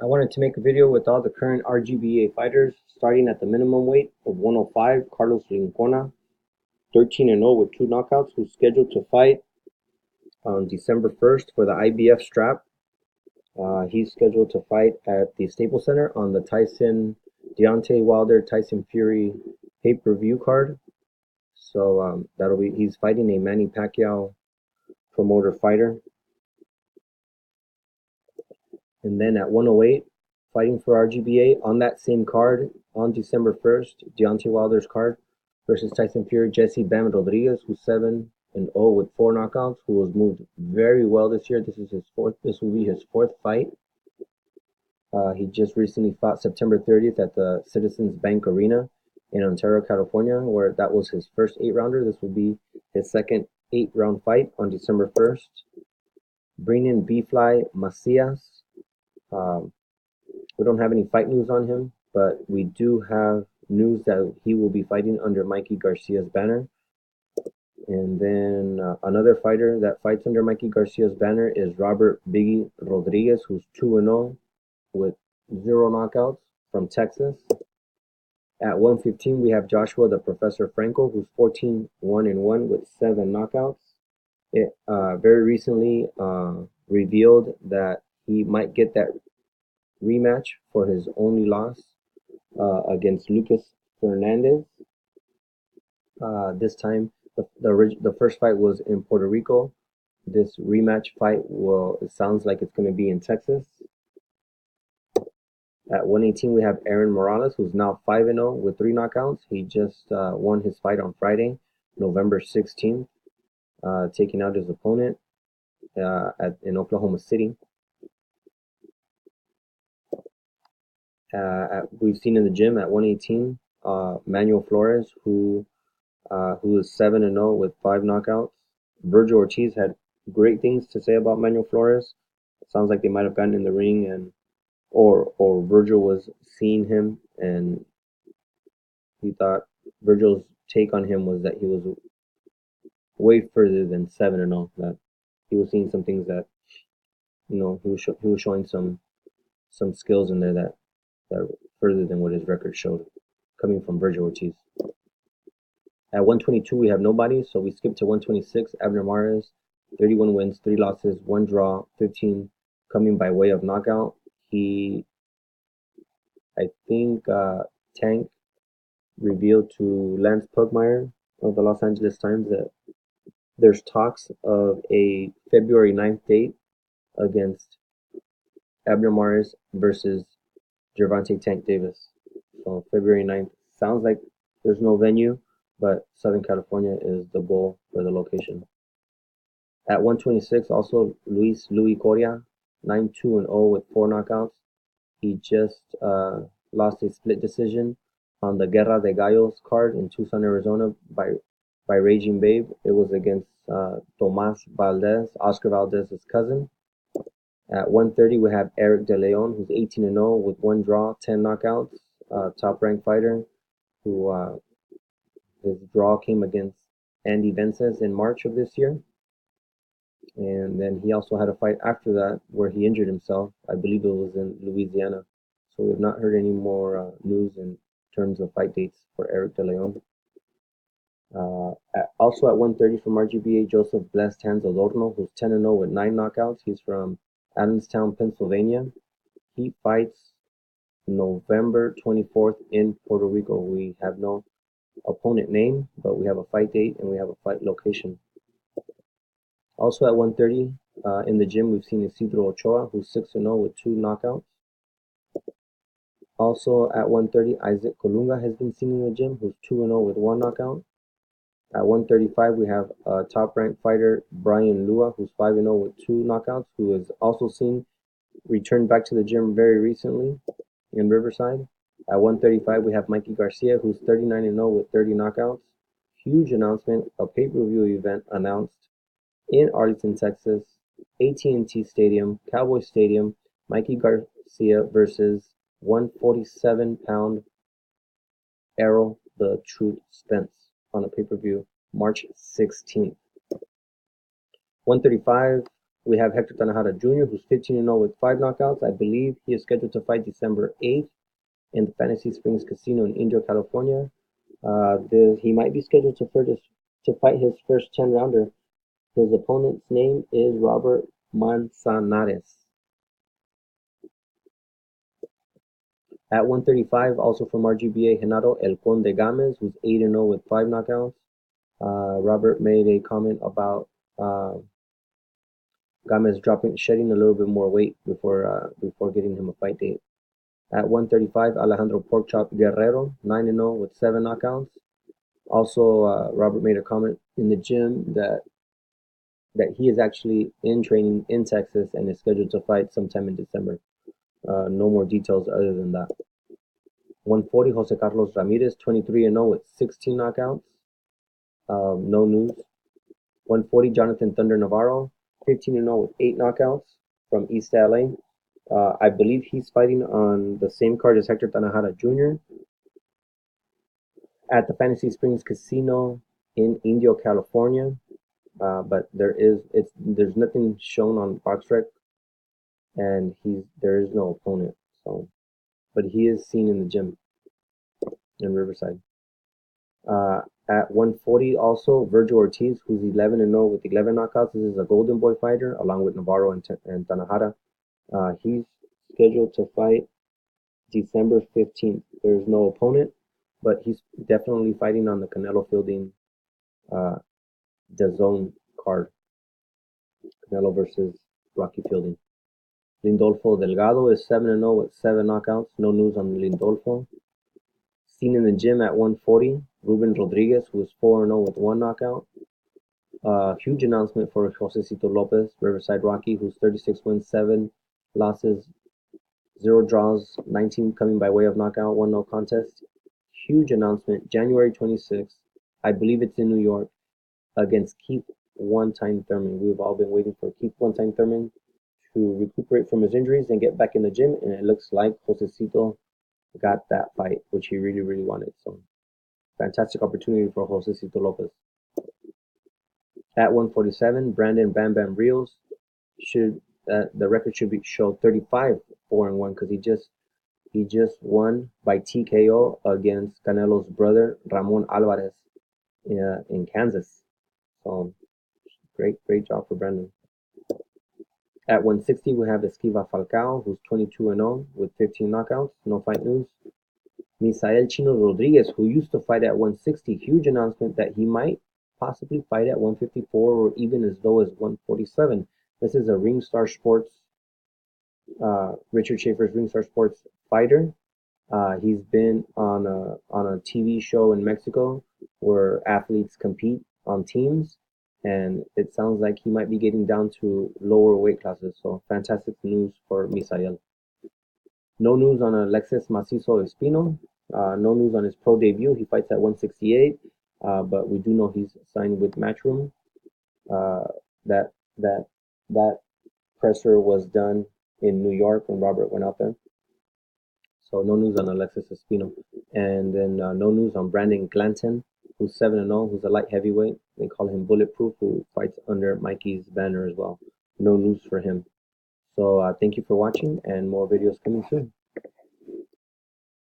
I wanted to make a video with all the current RGBA fighters, starting at the minimum weight of 105, Carlos Rincona, 13-0 with 2 knockouts, who's scheduled to fight on December 1st for the IBF strap. He's scheduled to fight at the Staples Center on the Deontay Wilder, Tyson Fury pay-per-view card. So he's fighting a Manny Pacquiao promoter fighter. And then at 108, fighting for RGBA on that same card on December 1st, Deontay Wilder's card versus Tyson Fury, Jesse Bam Rodriguez, who's 7-0 with 4 knockouts, who has moved very well this year. This will be his fourth fight. He just recently fought September 30th at the Citizens Bank Arena in Ontario, California, where that was his first 8-rounder. This will be his second 8-round fight on December 1st. Bringing B-Fly Macias. We don't have any fight news on him, but we do have news that he will be fighting under Mikey Garcia's banner. And then another fighter that fights under Mikey Garcia's banner is Robert Biggie Rodriguez, who's 2-0 with 0 knockouts from Texas. At 115, we have Joshua the Professor Franco, who's 14-1-1 with 7 knockouts. It very recently revealed that he might get that rematch for his only loss against Lucas Fernandez. This time, the first fight was in Puerto Rico. This rematch fight it sounds like it's going to be in Texas. At 118, we have Aaron Morales, who's now 5-0 with 3 knockouts. He just won his fight on Friday, November 16th, taking out his opponent in Oklahoma City. We've seen in the gym at 118, Manuel Flores, who is 7-0 with 5 knockouts. Virgil Ortiz had great things to say about Manuel Flores. It sounds like they might have gotten in the ring or Virgil was seeing him, and he thought Virgil's take on him was that he was way further than 7-0. That he was seeing some things that he was showing some skills in there that further than what his record showed, coming from Virgil Ortiz. At 122, we have nobody, so we skip to 126. Abner Mares, 31 wins, 3 losses, 1 draw, 15 coming by way of knockout. I think Tank revealed to Lance Pugmire of the Los Angeles Times that there's talks of a February 9th date against Abner Mares versus Gervonta Tank Davis. So February 9th sounds like there's no venue, but Southern California is the goal for the location. At 126, also Luis Coria, 9-2-0 with 4 knockouts. He just lost a split decision on the Guerra de Gallos card in Tucson, Arizona by Raging Babe. It was against Tomas Valdez, Oscar Valdez's cousin. At 130, we have Eric De Leon, who's 18-0 with 1 draw, 10 knockouts. Top-ranked fighter who his draw came against Andy Vences in March of this year. And then he also had a fight after that where he injured himself. I believe it was in Louisiana. So we have not heard any more news in terms of fight dates for Eric De Leon. Also at 130 from RGBA, Joseph Blessed Hands Adorno, who's 10-0 with 9 knockouts. He's from Adamstown, Pennsylvania. He fights November 24th in Puerto Rico. We have no opponent name, but we have a fight date and we have a fight location. Also at 130, in the gym, we've seen Isidro Ochoa, who's 6-0 with 2 knockouts. Also at 130, Isaac Colunga has been seen in the gym, who's 2-0 with 1 knockout. At 135, we have top-ranked fighter Brian Lua, who's 5-0 with 2 knockouts, who is also seen returned back to the gym very recently in Riverside. At 135, we have Mikey Garcia, who's 39-0 with 30 knockouts. Huge announcement, a pay-per-view event announced in Arlington, Texas, AT&T Stadium, Cowboy Stadium, Mikey Garcia versus 147-pound Errol the Truth Spence on a pay-per-view March 16th. 135, we have Hector Tanajara Jr., who's 15-0 with 5 knockouts. I believe he is scheduled to fight December 8th in the Fantasy Springs Casino in Indio, California. He might be scheduled to fight his first 10-rounder. His opponent's name is Robert Manzanares. At 135, also from RGBA, Genaro El Conde Gamez, who's 8-0 with 5 knockouts. Robert made a comment about Gamez shedding a little bit more weight before getting him a fight date. At 135, Alejandro Porkchop Guerrero, 9-0 with 7 knockouts. Also, Robert made a comment in the gym that he is actually in training in Texas and is scheduled to fight sometime in December. No more details other than that. 140, Jose Carlos Ramirez, 23-0 with 16 knockouts. No news. 140, Jonathan Thunder Navarro, 15-0 with 8 knockouts from East LA. I believe he's fighting on the same card as Hector Tanajara Jr. at the Fantasy Springs Casino in Indio, California. But there's nothing shown on BoxRec, and there is no opponent. So, but he is seen in the gym in Riverside. At 140, also Virgil Ortiz, who's 11-0 with 11 knockouts. This is a Golden Boy fighter, along with Navarro and Tanajara. He's scheduled to fight December 15th. There's no opponent, but he's definitely fighting on the Canelo Fielding DAZN card. Canelo versus Rocky Fielding. Lindolfo Delgado is 7-0 with 7 knockouts. No news on Lindolfo. Seen in the gym at 140, Ruben Rodriguez, who is 4-0 with 1 knockout. Huge announcement for Josecito Lopez, Riverside Rocky, who's 36 wins, 7 losses, 0 draws, 19 coming by way of knockout, 1 no contest. Huge announcement, January 26th. I believe it's in New York, against Keith One-Time Thurman. We've all been waiting for Keith One-Time Thurman to recuperate from his injuries and get back in the gym, and it looks like Josecito got that fight, which he really, really wanted. So, fantastic opportunity for Josecito Lopez. At 147, Brandon Bam Bam Rios the record should show 35-4-1 because he just won by TKO against Canelo's brother Ramon Alvarez in Kansas. So great job for Brandon. At 160, we have Esquiva Falcao, who's 22-0 with 15 knockouts. No fight news. Misael Chino Rodriguez, who used to fight at 160. Huge announcement that he might possibly fight at 154 or even as low as 147. This is a Ringstar Sports, Richard Schaefer's Ringstar Sports fighter. He's been on a TV show in Mexico where athletes compete on teams, and it sounds like he might be getting down to lower weight classes. So fantastic news for Misael. No news on Alexis Macizo Espino. No news on his pro debut. He fights at 168, but we do know he's signed with Matchroom. That presser was done in New York when Robert went out there. So no news on Alexis Espino. And then no news on Brandon Glanton, who's 7-0, who's a light heavyweight. They call him Bulletproof, who fights under Mikey's banner as well. No news for him. So thank you for watching, and more videos coming soon.